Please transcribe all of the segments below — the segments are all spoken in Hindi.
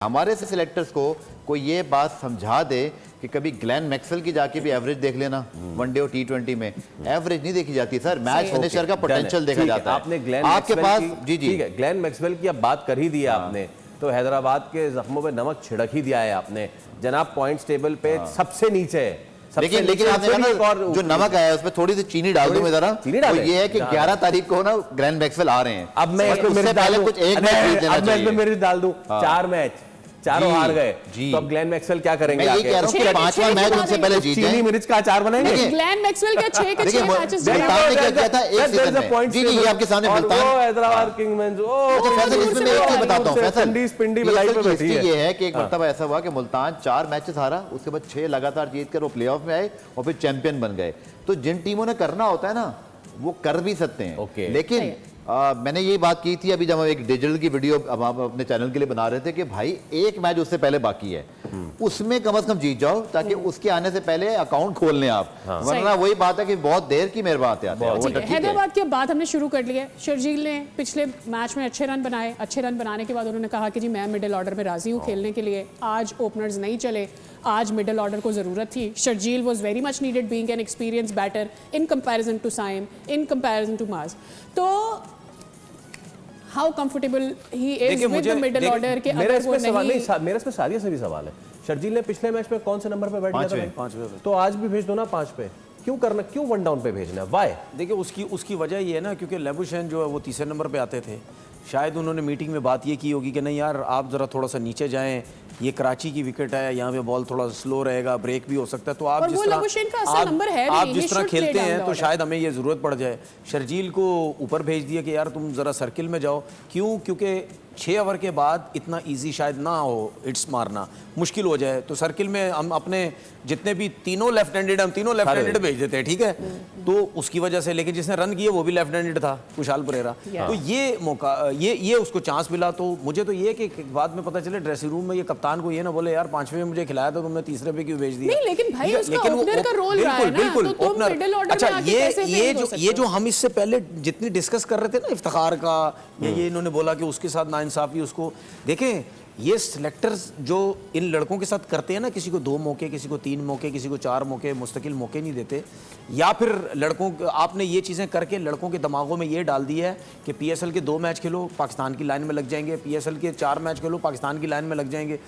हमारे से सिलेक्टर्स को कोई ये बात समझा दे कि कभी ग्लेन मैक्सवेल की जाके भी एवरेज देख लेना, वनडे और टी20 में एवरेज नहीं देखी जाती सर, मैच फिनिशर का पोटेंशियल देखा जाता है। आपने ग्लेन आपके पास जी ठीक है, ग्लेन मैक्सवेल की अब बात कर ही दिया आपने, तो हैदराबाद के जख्मों पे नमक छिड़क ही दिया है आपने। जनाब पॉइंट्स टेबल पे सबसे नीचे है। लेकिन आपने कहा ना जो नमक आया उसमें थोड़ी सी चीनी डाल दूं मैं जरा, तो ये है कि 11 तारीख को ना ग्लेन मैक्सवेल आ रहे हैं। अब मैं उससे पहले कुछ एक मैच जीत लेना चाहिए। मैं मेरी डाल दूं, 4 मैच चारों हार गए, तो अब ग्लेन मैक्सवेल क्या करेंगे? मैं ये कह रहा हूं कि 5वां मैच उनसे पहले जीत जाएं। चीनी मिर्च का अचार बनाएंगे। ग्लेन मैक्सवेल क्या 6 के 6 मैचेस मुल्तान ने क्या किया था एक सीजन में? जी ये आपके सामने मुल्तान हैदराबाद किंग्समैन। अच्छा फैसल, इसमें मैं एक चीज बताता हूं फैसल, पिंडी बलाई पे बैठी है। ये है कि एक मर्तबा ऐसा हुआ कि मुल्तान 4 मैचेस हारा, उसके बाद 6 लगातार जीत कर वो प्लेऑफ में आए और फिर चैंपियन बन गए। तो जिन टीमों ने करना होता है ना वो कर भी सकते हैं। लेकिन मैंने ये बात की थी अभी जब हम एक डिजिटल की वीडियो अब हम अपने चैनल के लिए बना रहे थे कि भाई एक मैच उससे पहले बाकी है, उसमें कम से कम जीत जाओ ताकि उसके आने से पहले अकाउंट खोल लें आप। वरना वही बात है कि बहुत देर की मेरे बात आते हैं। हैदराबाद की बात हमने शुरू कर ली है। शर्जील ने पिछले मैच में अच्छे रन बनाए, अच्छे रन बनाने के बाद उन्होंने कहा कि जी मैं मिडिल ऑर्डर में राजी हूँ खेलने के लिए। आज ओपनर्स नहीं चले, आज मिडिल ऑर्डर को जरूरत थी। Sharjeel was very much needed being an experience batter in comparison to Saim, in comparison to Maaz. तो how comfortable he is with the middle order के? मेरा इसमें सवाल नहीं, मेरा इसमें सादिया से भी सवाल है। शर्जील ने पिछले मैच में कौन से नंबर पे बैठ गया था? 5 पे। तो आज भी भेज दो ना 5 पे। क्यों करना, क्यों वन डाउन पे भेजना? वाई? देखिए उसकी वजह ये है ना, क्योंकि लेबुशेन जो है वो तीसरे नंबर पे आते थे। शायद उन्होंने मीटिंग में बात ये की होगी कि नहीं यार आप ज़रा थोड़ा सा नीचे जाएं, ये कराची की विकेट है, यहाँ पे बॉल थोड़ा स्लो रहेगा, ब्रेक भी हो सकता है, तो आप जिस तरह खेलते हैं तो शायद हमें ये ज़रूरत पड़ जाए। शर्जील को ऊपर भेज दिया कि यार तुम ज़रा सर्किल में जाओ। क्यों? क्योंकि 6 ओवर के बाद इतना इजी शायद ना हो, हिट्स मारना मुश्किल हो जाए, तो सर्किल में हम अपने जितने भी तीनों लेफ्ट हैंडेड भेज देते हैं, ठीक है? तो उसकी वजह से, लेकिन जिसने रन किए वो भी लेफ्ट हैंडेड था, कुशाल परेरा। तो ये मौका, ये उसको चांस मिला। तो मुझे तो ये कि बाद में पता चले ड्रेसिंग रूम में ये कप्तान को ये ना बोले यार 5वें में मुझे खिलाया था तुमने, तीसरे पे क्यों भेज दिया? नहीं, लेकिन भाई उसका ओपनर का रोल रहा है ना, बिल्कुल तो तुम मिडिल ऑर्डर अच्छा, में आके कैसे फेल हो सकते हो? ये जो हम इससे पहले जितनी डिस्कस कर रहे थे ना इफ्तिखार का, ये इन्होंने बोला कि उसके साथ नाइंसाफी, उसको देखें ये सिलेक्टर्स जो इन लड़कों के साथ करते हैं ना, किसी को 2 मौके, किसी को 3 मौके, किसी को 4 मौके, मुस्तकिल मौके नहीं देते। या फिर लड़कों, आपने ये चीज़ें करके लड़कों के दिमागों में ये डाल दी है कि पीएसएल के 2 मैच खेलो पाकिस्तान की लाइन में लग जाएंगे, पीएसएल के 4 मैच खेलो पाकिस्तान की लाइन में लग जाएंगे।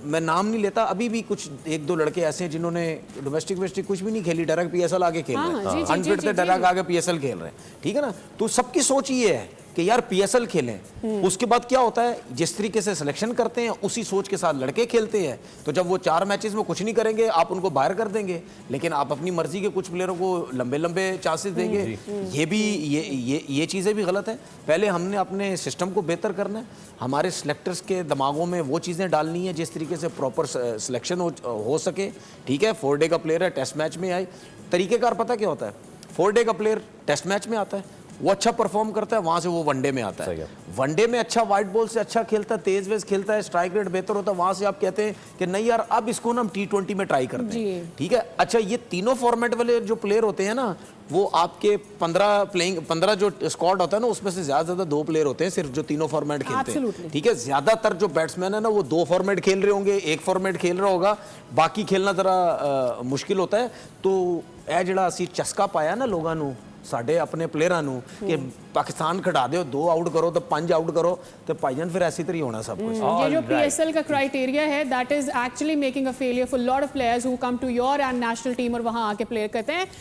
मैं नाम नहीं लेता, अभी भी कुछ 1-2 लड़के ऐसे हैं जिन्होंने डोमेस्टिक कुछ भी नहीं खेली, डायरेक्ट पीएसएल आगे खेल रहे हैं, अनफिट थे डायरेक्ट आगे पीएसएल खेल रहे हैं, ठीक है ना? तो सबकी सोच ये है कि यार पीएसएल खेलें। उसके बाद क्या होता है, जिस तरीके से सिलेक्शन करते हैं उसी सोच के साथ लड़के खेलते हैं। तो जब वो 4 मैचेस में कुछ नहीं करेंगे आप उनको बाहर कर देंगे, लेकिन आप अपनी मर्जी के कुछ प्लेयरों को लंबे लंबे चांसेस देंगे। ये भी ये चीज़ें भी गलत है। पहले हमने अपने सिस्टम को बेहतर करना है, हमारे सिलेक्टर्स के दिमागों में वो चीज़ें डालनी है जिस तरीके से प्रॉपर सिलेक्शन हो सके, ठीक है? 4 डे का प्लेयर है, टेस्ट मैच में आए, तरीक़ेकार पता क्या होता है? 4 डे का प्लेयर टेस्ट मैच में आता है, वो अच्छा परफॉर्म करता है, वहां से वो वनडे में आता है, वनडे में अच्छा वाइट बॉल से अच्छा खेलता है, तेज वेज खेलता है, स्ट्राइक रेट बेहतर होता है, वहां से आप कहते हैं कि नहीं यार अब इसको ना हम T20 में ट्राई करते हैं, ठीक है? अच्छा, ये तीनों फॉर्मेट वाले जो प्लेयर होते हैं ना, वो आपके 15 जो स्क्वाड होता है ना, उसमें से ज्यादा 2 प्लेयर होते हैं सिर्फ जो तीनों फॉर्मेट खेलते हैं, ठीक है? ज्यादातर जो बैट्समैन है ना वो 2 फॉर्मेट खेल रहे होंगे, 1 फॉर्मेट खेल रहा होगा, बाकी खेलना जरा मुश्किल होता है। तो ਇਹ ਜਿਹੜਾ ਅਸੀਂ ਚਸਕਾ ਪਾਇਆ ना लोगों ਨੂੰ, ਸਾਡੇ अपने प्लेयरां ਨੂੰ कि पाकिस्तान खड़ा दो, 2 आउट करो तो 5 आउट करो, तो भाईजान फिर ऐसी तरह होना सब कुछ। ये जो पीएसएल का क्राइटेरिया है that is actually making a failure for lot of players who come to your and national team और वहां आके प्ले करते हैं।